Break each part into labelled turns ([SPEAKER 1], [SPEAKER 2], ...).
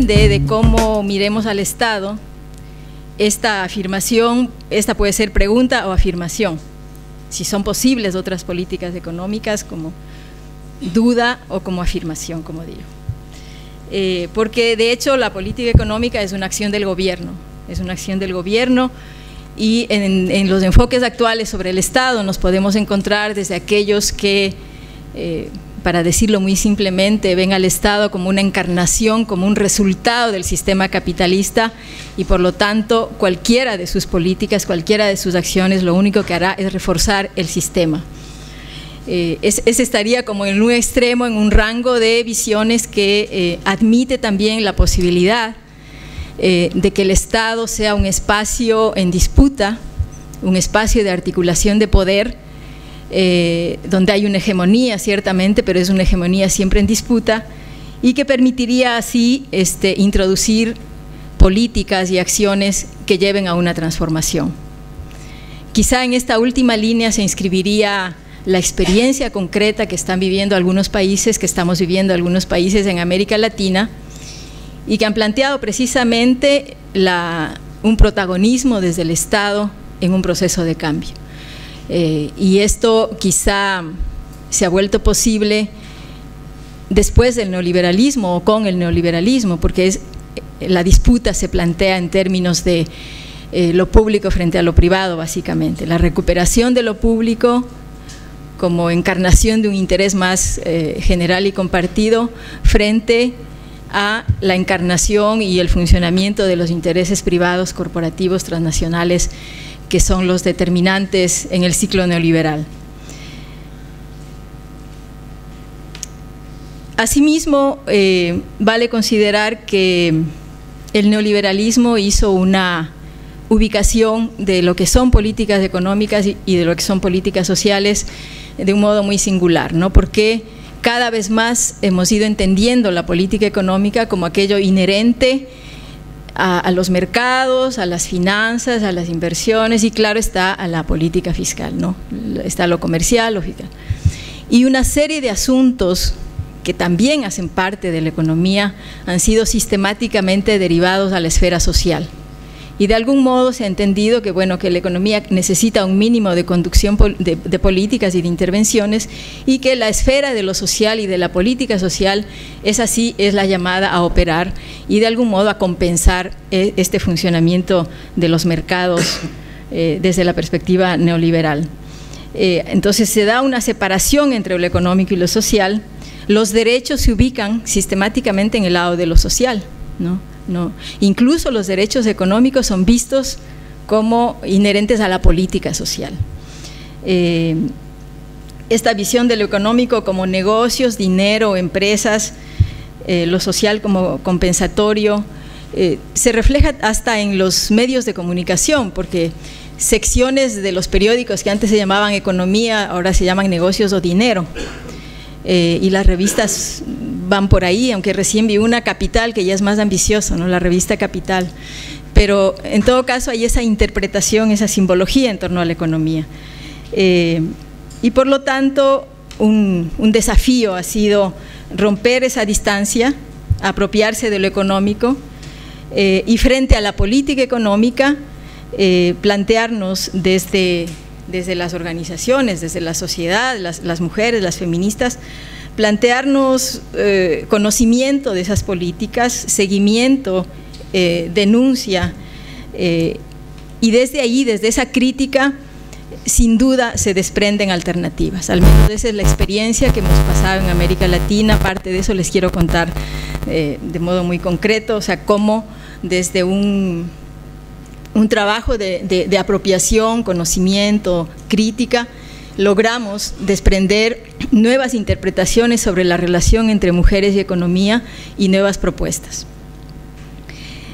[SPEAKER 1] depende de cómo miremos al Estado, esta afirmación, esta puede ser pregunta o afirmación, si son posibles otras políticas económicas como duda o como afirmación, como digo. Porque de hecho la política económica es una acción del gobierno, y en los enfoques actuales sobre el Estado nos podemos encontrar desde aquellos que, para decirlo muy simplemente, ven al Estado como una encarnación, como un resultado del sistema capitalista, y por lo tanto cualquiera de sus políticas, cualquiera de sus acciones, lo único que hará es reforzar el sistema. Ese estaría como en un extremo, en un rango de visiones que admite también la posibilidad de que el Estado sea un espacio en disputa, un espacio de articulación de poder, donde hay una hegemonía ciertamente, pero es una hegemonía siempre en disputa, y que permitiría así introducir políticas y acciones que lleven a una transformación. Quizá en esta última línea se inscribiría la experiencia concreta que están viviendo algunos países, que estamos viviendo algunos países en América Latina, y que han planteado precisamente un protagonismo desde el Estado en un proceso de cambio. Y esto quizá se ha vuelto posible después del neoliberalismo o con el neoliberalismo, porque la disputa se plantea en términos de lo público frente a lo privado, básicamente. La recuperación de lo público como encarnación de un interés más general y compartido frente a la encarnación y el funcionamiento de los intereses privados, corporativos, transnacionales, que son los determinantes en el ciclo neoliberal. Asimismo, vale considerar que el neoliberalismo hizo una ubicación de lo que son políticas económicas y de lo que son políticas sociales de un modo muy singular, ¿no? Porque cada vez más hemos ido entendiendo la política económica como aquello inherente a los mercados, a las finanzas, a las inversiones, y claro está a la política fiscal, ¿no? Está lo comercial, lo fiscal. Y una serie de asuntos que también hacen parte de la economía han sido sistemáticamente derivados a la esfera social. Y de algún modo se ha entendido que, bueno, que la economía necesita un mínimo de conducción de políticas y de intervenciones, y que la esfera de lo social y de la política social es la llamada a operar y de algún modo a compensar este funcionamiento de los mercados desde la perspectiva neoliberal. Entonces se da una separación entre lo económico y lo social. Los derechos se ubican sistemáticamente en el lado de lo social, ¿no? Incluso los derechos económicos son vistos como inherentes a la política social. Esta visión de lo económico como negocios, dinero, empresas, lo social como compensatorio, se refleja hasta en los medios de comunicación, porque secciones de los periódicos que antes se llamaban economía, ahora se llaman negocios o dinero. Y las revistas van por ahí, aunque recién vi una, Capital, que ya es más ambicioso, ¿no? La revista Capital, pero en todo caso hay esa interpretación, esa simbología en torno a la economía, y por lo tanto un desafío ha sido romper esa distancia, apropiarse de lo económico, y frente a la política económica plantearnos desde las organizaciones, desde la sociedad, las mujeres, las feministas, plantearnos conocimiento de esas políticas, seguimiento, denuncia, y desde ahí, desde esa crítica, sin duda se desprenden alternativas. Al menos esa es la experiencia que hemos pasado en América Latina. Parte de eso les quiero contar de modo muy concreto, o sea, cómo desde un trabajo de apropiación, conocimiento, crítica, logramos desprender nuevas interpretaciones sobre la relación entre mujeres y economía y nuevas propuestas.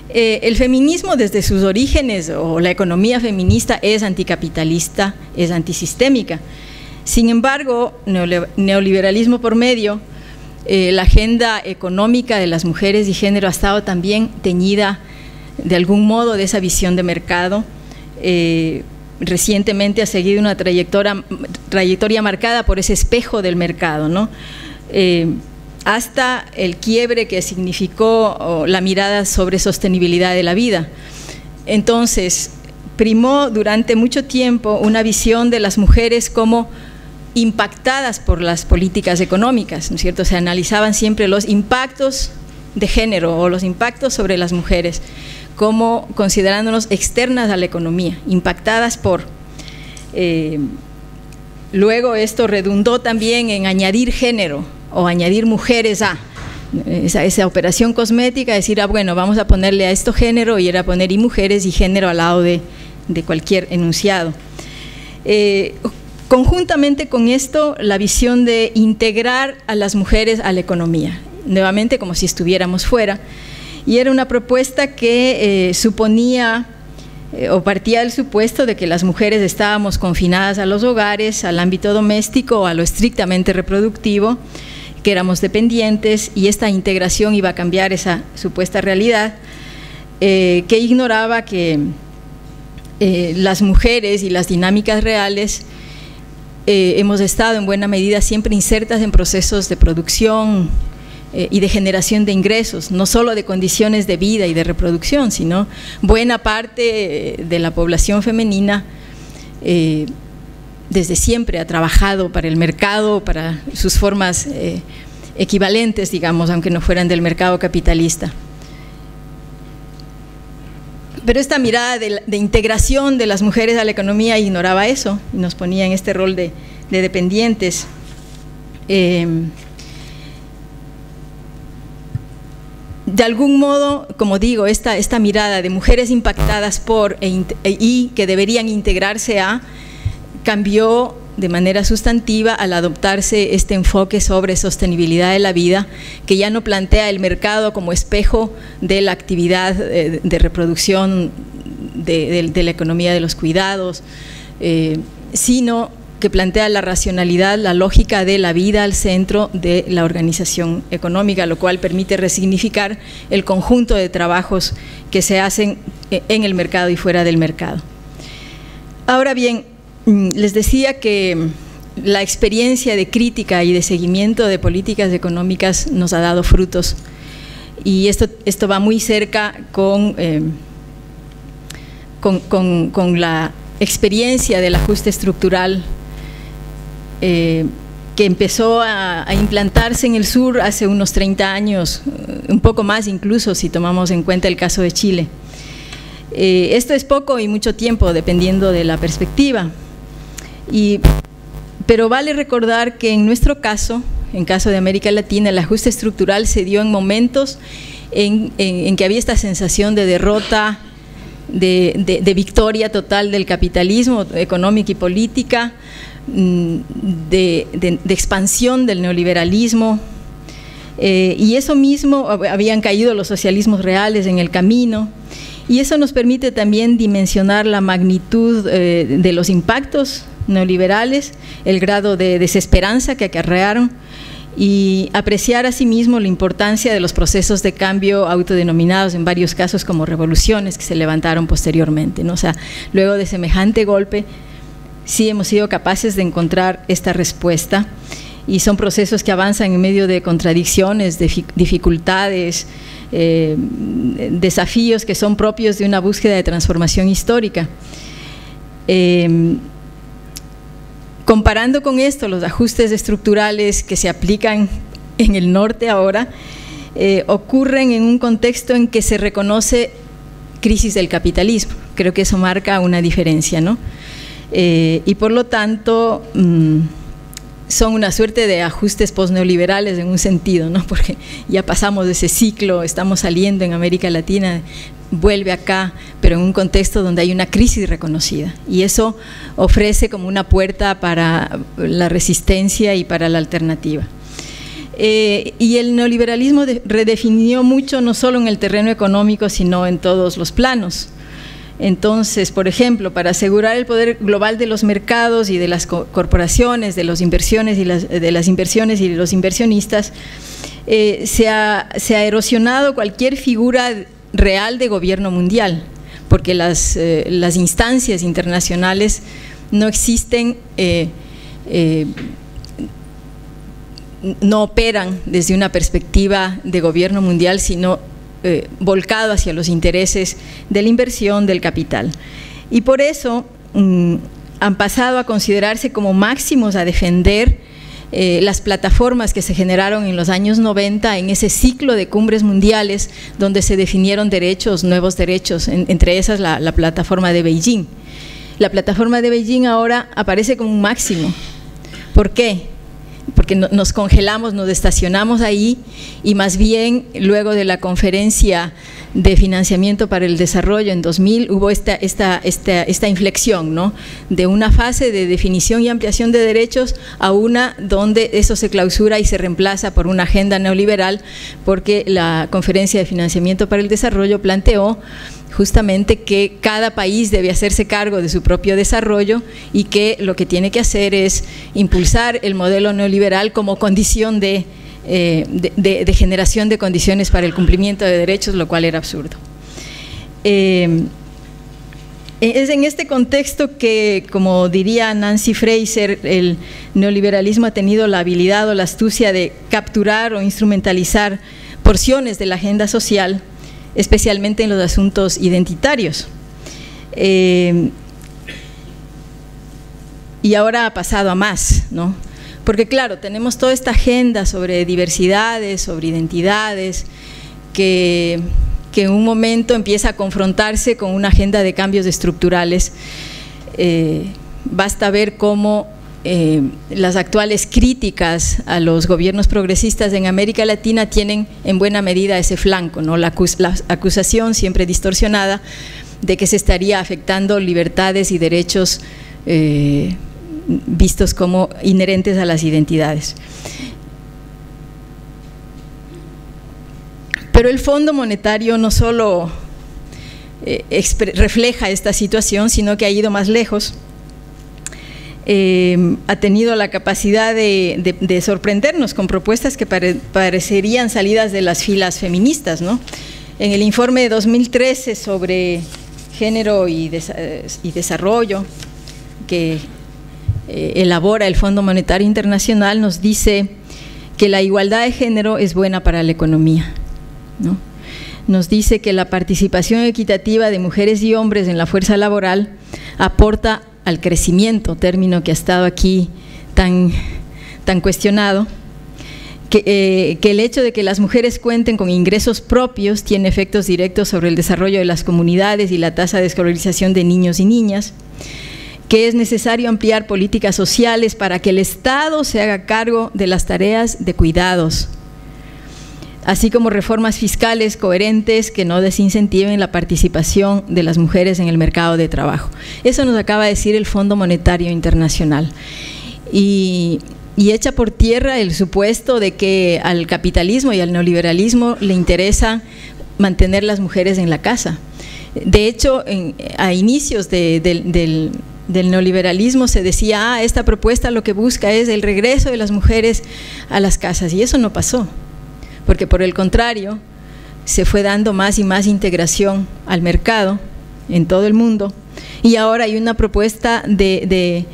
[SPEAKER 1] El feminismo desde sus orígenes, o la economía feminista, es anticapitalista, es antisistémica. Sin embargo, neoliberalismo por medio, la agenda económica de las mujeres y género ha estado también teñida de algún modo de esa visión de mercado. Recientemente ha seguido una trayectoria marcada por ese espejo del mercado, ¿no? hasta el quiebre que significó la mirada sobre sostenibilidad de la vida. Entonces, primó durante mucho tiempo una visión de las mujeres como impactadas por las políticas económicas, ¿no es cierto? Se analizaban siempre los impactos de género o los impactos sobre las mujeres como considerándonos externas a la economía, impactadas por. Luego esto redundó también en añadir género o añadir mujeres a esa operación cosmética, decir, bueno, vamos a ponerle a esto género, y era poner y mujeres y género al lado de cualquier enunciado. Conjuntamente con esto, la visión de integrar a las mujeres a la economía, nuevamente como si estuviéramos fuera, y era una propuesta que suponía o partía del supuesto de que las mujeres estábamos confinadas a los hogares, al ámbito doméstico, a lo estrictamente reproductivo, que éramos dependientes, y esta integración iba a cambiar esa supuesta realidad, que ignoraba que las mujeres y las dinámicas reales hemos estado en buena medida siempre insertas en procesos de producción y de generación de ingresos, no solo de condiciones de vida y de reproducción, sino buena parte de la población femenina desde siempre ha trabajado para el mercado, para sus formas equivalentes, digamos, aunque no fueran del mercado capitalista. Pero esta mirada de integración de las mujeres a la economía ignoraba eso y nos ponía en este rol de dependientes. De algún modo, como digo, esta mirada de mujeres impactadas por y que deberían integrarse a, cambió de manera sustantiva al adoptarse este enfoque sobre sostenibilidad de la vida, que ya no plantea el mercado como espejo de la actividad de reproducción de la economía de los cuidados, sino que plantea la racionalidad, la lógica de la vida al centro de la organización económica, lo cual permite resignificar el conjunto de trabajos que se hacen en el mercado y fuera del mercado. Ahora bien, les decía que la experiencia de crítica y de seguimiento de políticas económicas nos ha dado frutos, y esto va muy cerca con la experiencia del ajuste estructural que empezó a implantarse en el sur hace unos 30 años, un poco más incluso si tomamos en cuenta el caso de Chile. Esto es poco y mucho tiempo, dependiendo de la perspectiva. Pero vale recordar que en nuestro caso, en caso de América Latina, el ajuste estructural se dio en momentos en que había esta sensación de derrota, de victoria total del capitalismo económica y política, de expansión del neoliberalismo, y eso mismo, habían caído los socialismos reales en el camino, y eso nos permite también dimensionar la magnitud de los impactos neoliberales, el grado de desesperanza que acarrearon, y apreciar asimismo la importancia de los procesos de cambio autodenominados en varios casos como revoluciones que se levantaron posteriormente, ¿no? O sea, luego de semejante golpe sí hemos sido capaces de encontrar esta respuesta, y son procesos que avanzan en medio de contradicciones, de dificultades, desafíos que son propios de una búsqueda de transformación histórica. Comparando con esto, los ajustes estructurales que se aplican en el norte ahora ocurren en un contexto en que se reconoce crisis del capitalismo. Creo que eso marca una diferencia, ¿no? Y por lo tanto son una suerte de ajustes postneoliberales en un sentido, ¿no? Porque ya pasamos de ese ciclo, estamos saliendo en América Latina, vuelve acá, pero en un contexto donde hay una crisis reconocida, y eso ofrece como una puerta para la resistencia y para la alternativa. Y el neoliberalismo redefinió mucho, no solo en el terreno económico, sino en todos los planos. Entonces, por ejemplo, para asegurar el poder global de los mercados y de las corporaciones, de las inversiones y de los inversionistas, se ha erosionado cualquier figura real de gobierno mundial, porque las instancias internacionales no existen no operan desde una perspectiva de gobierno mundial, sino volcado hacia los intereses de la inversión del capital. Y por eso han pasado a considerarse como máximos a defender las plataformas que se generaron en los años 90 en ese ciclo de cumbres mundiales donde se definieron derechos, nuevos derechos, entre esas la plataforma de Beijing. La plataforma de Beijing ahora aparece como un máximo. ¿Por qué? Porque nos congelamos, nos estacionamos ahí y más bien luego de la conferencia de financiamiento para el desarrollo en 2000 hubo esta inflexión, ¿no?, de una fase de definición y ampliación de derechos a una donde eso se clausura y se reemplaza por una agenda neoliberal, porque la conferencia de financiamiento para el desarrollo planteó justamente que cada país debe hacerse cargo de su propio desarrollo y que lo que tiene que hacer es impulsar el modelo neoliberal como condición de generación de condiciones para el cumplimiento de derechos, lo cual era absurdo. Es en este contexto que, como diría Nancy Fraser, el neoliberalismo ha tenido la habilidad o la astucia de capturar o instrumentalizar porciones de la agenda social, especialmente en los asuntos identitarios. Y ahora ha pasado a más, ¿no? Porque claro, tenemos toda esta agenda sobre diversidades, sobre identidades, que en un momento empieza a confrontarse con una agenda de cambios estructurales. Basta ver cómo las actuales críticas a los gobiernos progresistas en América Latina tienen en buena medida ese flanco, ¿no? La acusación siempre distorsionada de que se estaría afectando libertades y derechos vistos como inherentes a las identidades. Pero el Fondo Monetario no solo refleja esta situación, sino que ha ido más lejos. Ha tenido la capacidad de sorprendernos con propuestas que parecerían salidas de las filas feministas, ¿no? En el informe de 2013 sobre género y desarrollo que elabora el Fondo Monetario Internacional, nos dice que la igualdad de género es buena para la economía, ¿no? Nos dice que la participación equitativa de mujeres y hombres en la fuerza laboral aporta al crecimiento, término que ha estado aquí tan cuestionado, que el hecho de que las mujeres cuenten con ingresos propios tiene efectos directos sobre el desarrollo de las comunidades y la tasa de escolarización de niños y niñas, que es necesario ampliar políticas sociales para que el Estado se haga cargo de las tareas de cuidados, así como reformas fiscales coherentes que no desincentiven la participación de las mujeres en el mercado de trabajo. Eso nos acaba de decir el Fondo Monetario Internacional. Y echa por tierra el supuesto de que al capitalismo y al neoliberalismo le interesa mantener las mujeres en la casa. De hecho, a inicios del neoliberalismo se decía, esta propuesta lo que busca es el regreso de las mujeres a las casas, y eso no pasó, porque por el contrario se fue dando más y más integración al mercado en todo el mundo, y ahora hay una propuesta de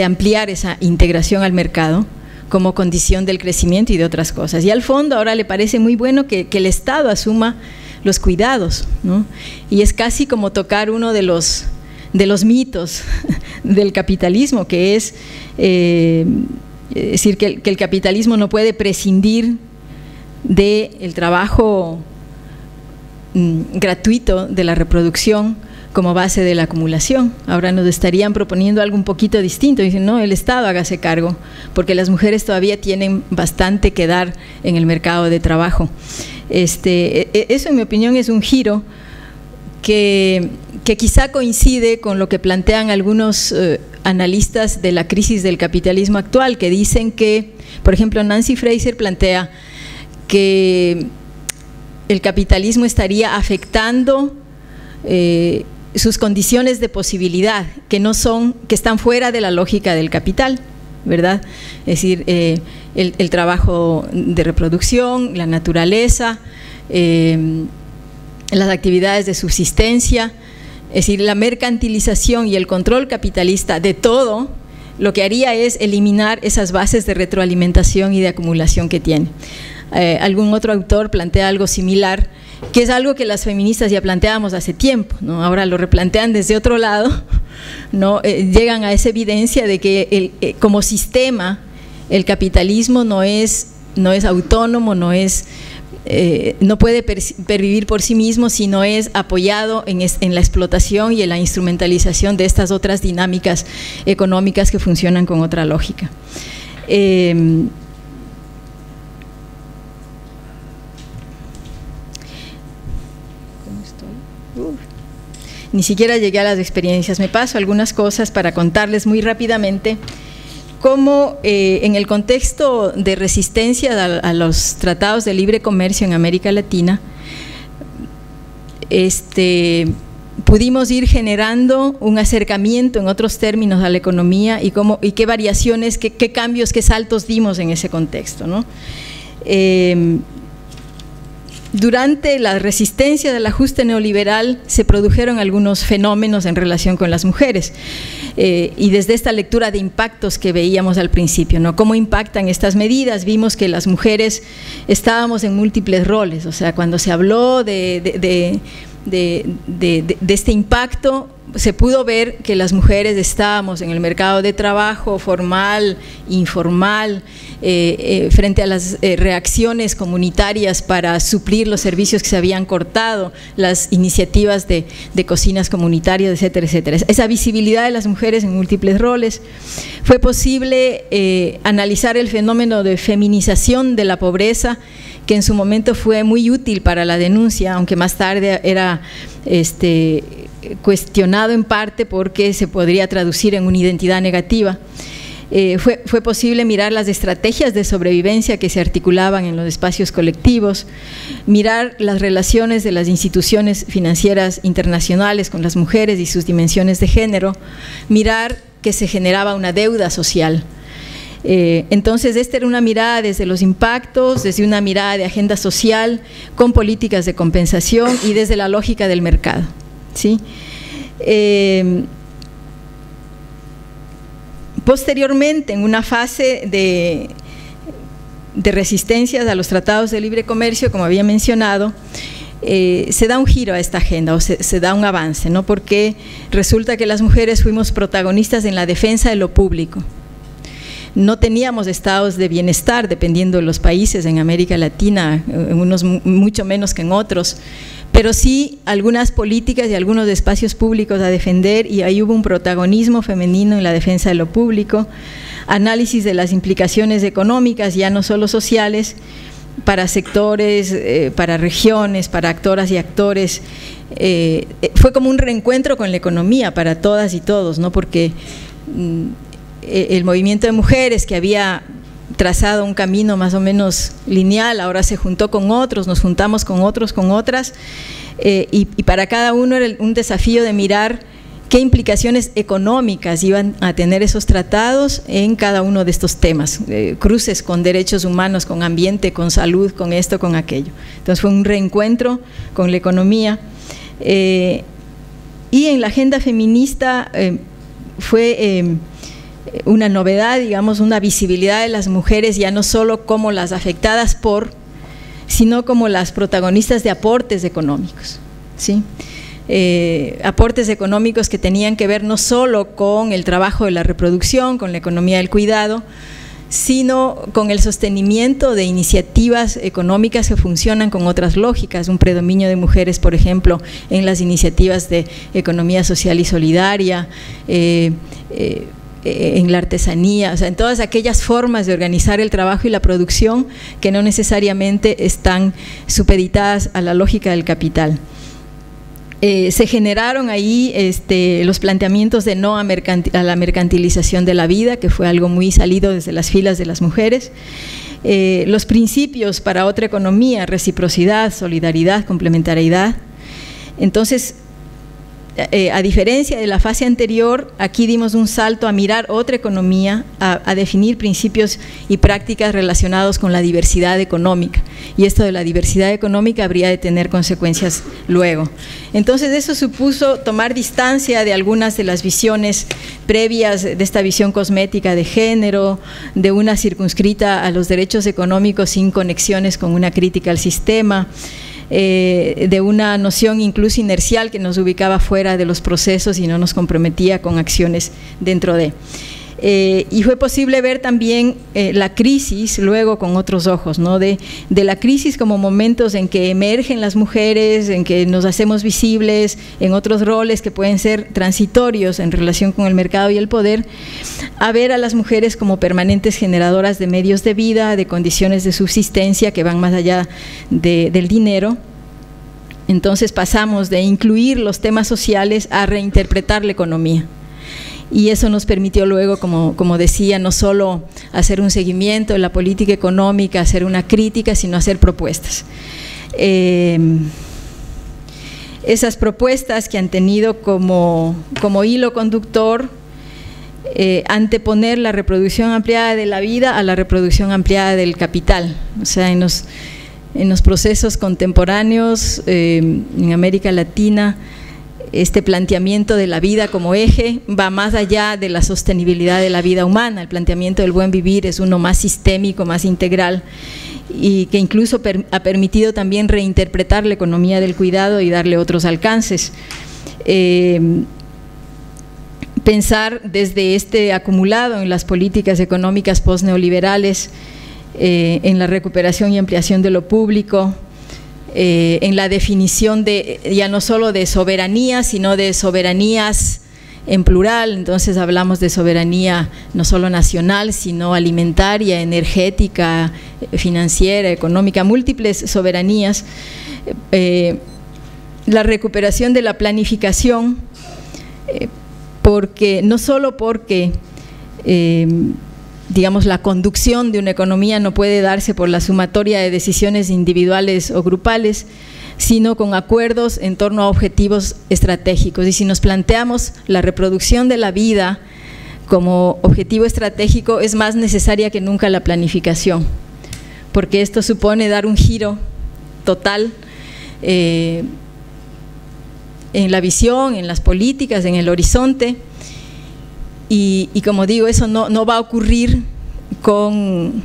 [SPEAKER 1] ampliar esa integración al mercado como condición del crecimiento y de otras cosas. Y al fondo ahora le parece muy bueno que el Estado asuma los cuidados, ¿no? Y es casi como tocar uno de los mitos del capitalismo, que es decir que el capitalismo no puede prescindir del trabajo gratuito de la reproducción como base de la acumulación. Ahora nos estarían proponiendo algo un poquito distinto, dicen, no, el Estado hágase cargo, porque las mujeres todavía tienen bastante que dar en el mercado de trabajo. Eso, en mi opinión, es un giro que quizá coincide con lo que plantean algunos analistas de la crisis del capitalismo actual, que dicen que, por ejemplo, Nancy Fraser plantea que el capitalismo estaría afectando sus condiciones de posibilidad, que están fuera de la lógica del capital, ¿verdad? Es decir, el trabajo de reproducción, la naturaleza, las actividades de subsistencia, es decir, la mercantilización y el control capitalista de todo lo que haría es eliminar esas bases de retroalimentación y de acumulación que tiene. Algún otro autor plantea algo similar, que es algo que las feministas ya planteábamos hace tiempo, ¿no? Ahora lo replantean desde otro lado, ¿no? Llegan a esa evidencia de que como sistema el capitalismo no es autónomo, no puede pervivir por sí mismo, sino es apoyado en la explotación y en la instrumentalización de estas otras dinámicas económicas que funcionan con otra lógica. Ni siquiera llegué a las experiencias, me paso algunas cosas para contarles muy rápidamente cómo en el contexto de resistencia a los tratados de libre comercio en América Latina, pudimos ir generando un acercamiento en otros términos a la economía y qué variaciones, qué cambios, qué saltos dimos en ese contexto, ¿no? Durante la resistencia del ajuste neoliberal se produjeron algunos fenómenos en relación con las mujeres y desde esta lectura de impactos que veíamos al principio, ¿no? ¿Cómo impactan estas medidas? Vimos que las mujeres estábamos en múltiples roles, o sea, cuando se habló de este impacto, se pudo ver que las mujeres estábamos en el mercado de trabajo formal, informal, frente a las reacciones comunitarias para suplir los servicios que se habían cortado, las iniciativas de cocinas comunitarias, etcétera, etcétera. Esa visibilidad de las mujeres en múltiples roles. Fue posible analizar el fenómeno de feminización de la pobreza, que en su momento fue muy útil para la denuncia, aunque más tarde era cuestionado en parte porque se podría traducir en una identidad negativa. Fue posible mirar las estrategias de sobrevivencia que se articulaban en los espacios colectivos, mirar las relaciones de las instituciones financieras internacionales con las mujeres y sus dimensiones de género, mirar que se generaba una deuda social. Entonces, esta era una mirada desde los impactos, desde una mirada de agenda social, con políticas de compensación y desde la lógica del mercado, ¿sí? Posteriormente, en una fase de resistencias a los tratados de libre comercio, como había mencionado, se da un giro a esta agenda, o se da un avance, ¿no? Porque resulta que las mujeres fuimos protagonistas en la defensa de lo público. No teníamos estados de bienestar, dependiendo de los países en América Latina, en unos mucho menos que en otros, pero sí algunas políticas y algunos espacios públicos a defender, y ahí hubo un protagonismo femenino en la defensa de lo público, análisis de las implicaciones económicas, ya no solo sociales, para sectores, para regiones, para actoras y actores. Fue como un reencuentro con la economía para todas y todos, ¿no? Porque el movimiento de mujeres, que había trazado un camino más o menos lineal, ahora se juntó con otros, nos juntamos con otros, con otras, y para cada uno era un desafío de mirar qué implicaciones económicas iban a tener esos tratados en cada uno de estos temas, cruces con derechos humanos, con ambiente, con salud, con esto, con aquello. Entonces fue un reencuentro con la economía, y en la agenda feminista fue una novedad, digamos, una visibilidad de las mujeres, ya no solo como las afectadas por, sino como las protagonistas de aportes económicos, ¿sí? Aportes económicos que tenían que ver no solo con el trabajo de la reproducción, con la economía del cuidado, sino con el sostenimiento de iniciativas económicas que funcionan con otras lógicas, un predominio de mujeres, por ejemplo, en las iniciativas de economía social y solidaria, en la artesanía, o sea, en todas aquellas formas de organizar el trabajo y la producción que no necesariamente están supeditadas a la lógica del capital. Se generaron ahí los planteamientos de no a la mercantilización de la vida, que fue algo muy salido desde las filas de las mujeres. Los principios para otra economía, reciprocidad, solidaridad, complementariedad. Entonces, a diferencia de la fase anterior, aquí dimos un salto a mirar otra economía, a definir principios y prácticas relacionados con la diversidad económica, y esto de la diversidad económica habría de tener consecuencias luego. Entonces eso supuso tomar distancia de algunas de las visiones previas de esta visión cosmética de género, de una circunscrita a los derechos económicos sin conexiones con una crítica al sistema, de una noción incluso inercial que nos ubicaba fuera de los procesos y no nos comprometía con acciones dentro de. Y fue posible ver también la crisis luego con otros ojos, ¿no? De la crisis como momentos en que emergen las mujeres, en que nos hacemos visibles en otros roles que pueden ser transitorios en relación con el mercado y el poder, a ver a las mujeres como permanentes generadoras de medios de vida, de condiciones de subsistencia que van más allá del dinero. Entonces pasamos de incluir los temas sociales a reinterpretar la economía. Y eso nos permitió luego, como decía, no solo hacer un seguimiento de la política económica, hacer una crítica, sino hacer propuestas. Esas propuestas que han tenido como hilo conductor anteponer la reproducción ampliada de la vida a la reproducción ampliada del capital. O sea, en los procesos contemporáneos en América Latina, este planteamiento de la vida como eje va más allá de la sostenibilidad de la vida humana. El planteamiento del buen vivir es uno más sistémico, más integral, y que incluso ha permitido también reinterpretar la economía del cuidado y darle otros alcances. Pensar desde este acumulado en las políticas económicas postneoliberales, en la recuperación y ampliación de lo público, en la definición de ya no solo de soberanía, sino de soberanías en plural. Entonces hablamos de soberanía no solo nacional, sino alimentaria, energética, financiera, económica, múltiples soberanías. La recuperación de la planificación, porque no solo porque digamos, la conducción de una economía no puede darse por la sumatoria de decisiones individuales o grupales, sino con acuerdos en torno a objetivos estratégicos. Y si nos planteamos la reproducción de la vida como objetivo estratégico, es más necesaria que nunca la planificación, porque esto supone dar un giro total en la visión, en las políticas, en el horizonte. Y como digo, eso no va a ocurrir con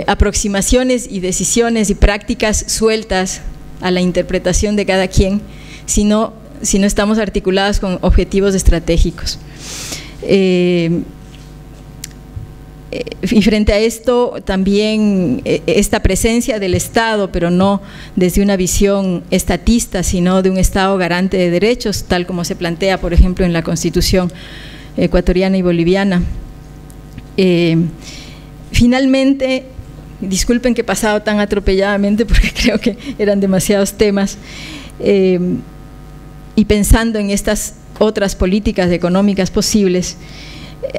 [SPEAKER 1] aproximaciones y decisiones y prácticas sueltas a la interpretación de cada quien, sino estamos articuladas con objetivos estratégicos. Y frente a esto también esta presencia del Estado, pero no desde una visión estatista, sino de un Estado garante de derechos, tal como se plantea, por ejemplo, en la Constitución ecuatoriana y boliviana. Finalmente, disculpen que he pasado tan atropelladamente porque creo que eran demasiados temas, y pensando en estas otras políticas económicas posibles,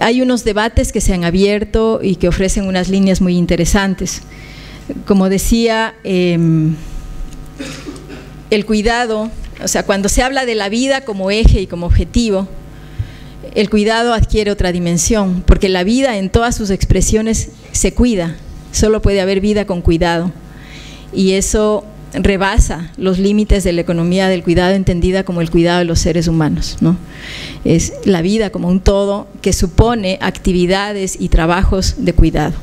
[SPEAKER 1] hay unos debates que se han abierto y que ofrecen unas líneas muy interesantes. Como decía, el cuidado, o sea, cuando se habla de la vida como eje y como objetivo, el cuidado adquiere otra dimensión, porque la vida en todas sus expresiones se cuida, solo puede haber vida con cuidado, y eso rebasa los límites de la economía del cuidado entendida como el cuidado de los seres humanos, ¿no? Es la vida como un todo que supone actividades y trabajos de cuidado.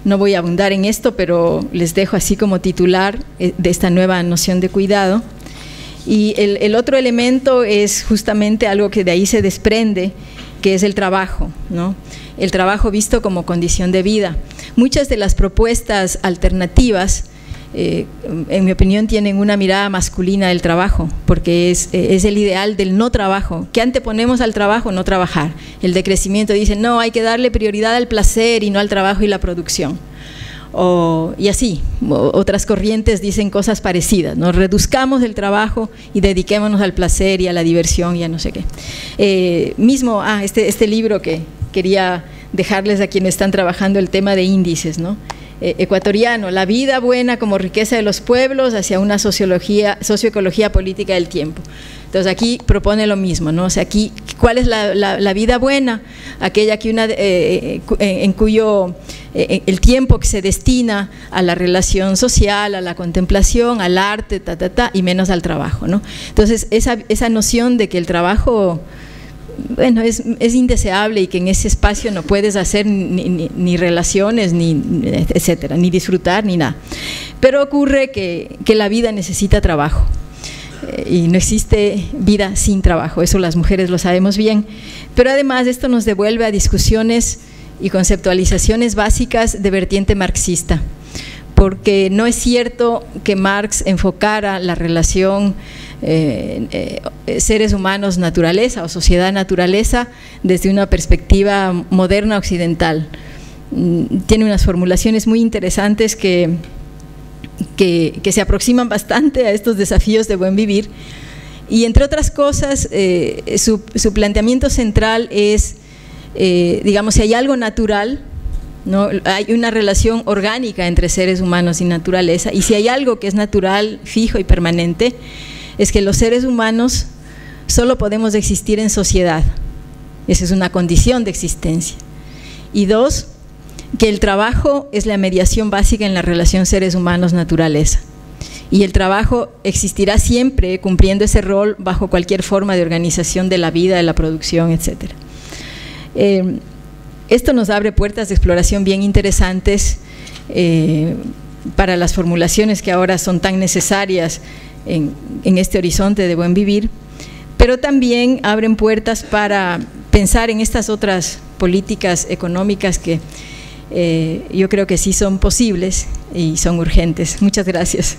[SPEAKER 1] No voy a abundar en esto, pero les dejo así como titular de esta nueva noción de cuidado. Y el otro elemento es justamente algo que de ahí se desprende, que es el trabajo, ¿no? El trabajo visto como condición de vida. Muchas de las propuestas alternativas, en mi opinión, tienen una mirada masculina del trabajo, porque es el ideal del no trabajo. ¿Qué anteponemos al trabajo? No trabajar. El decrecimiento dice, no, hay que darle prioridad al placer y no al trabajo y la producción. Y así, otras corrientes dicen cosas parecidas, ¿no? Reduzcamos el trabajo y dediquémonos al placer y a la diversión y a no sé qué. Este libro que quería dejarles a quienes están trabajando el tema de índices, ¿no? ecuatoriano, la vida buena como riqueza de los pueblos hacia una socioecología política del tiempo. Entonces aquí propone lo mismo, ¿no? O sea, aquí, ¿cuál es la vida buena? Aquella que en cuyo el tiempo que se destina a la relación social, a la contemplación, al arte, y menos al trabajo, ¿no? Entonces esa noción de que el trabajo, bueno, es indeseable y que en ese espacio no puedes hacer ni relaciones, etcétera, ni disfrutar, ni nada. Pero ocurre que la vida necesita trabajo. Y no existe vida sin trabajo, eso las mujeres lo sabemos bien, pero además esto nos devuelve a discusiones y conceptualizaciones básicas de vertiente marxista, porque no es cierto que Marx enfocara la relación seres humanos naturaleza o sociedad naturaleza desde una perspectiva moderna occidental. Tiene unas formulaciones muy interesantes que se aproximan bastante a estos desafíos de buen vivir, y entre otras cosas su planteamiento central es, digamos, si hay algo natural, ¿no? Hay una relación orgánica entre seres humanos y naturaleza, y si hay algo que es natural, fijo y permanente, es que los seres humanos solo podemos existir en sociedad, esa es una condición de existencia, y dos, que el trabajo es la mediación básica en la relación seres humanos-naturaleza, y el trabajo existirá siempre cumpliendo ese rol bajo cualquier forma de organización de la vida, de la producción, etc. Esto nos abre puertas de exploración bien interesantes para las formulaciones que ahora son tan necesarias en este horizonte de buen vivir, pero también abren puertas para pensar en estas otras políticas económicas que yo creo que sí son posibles y son urgentes. Muchas gracias.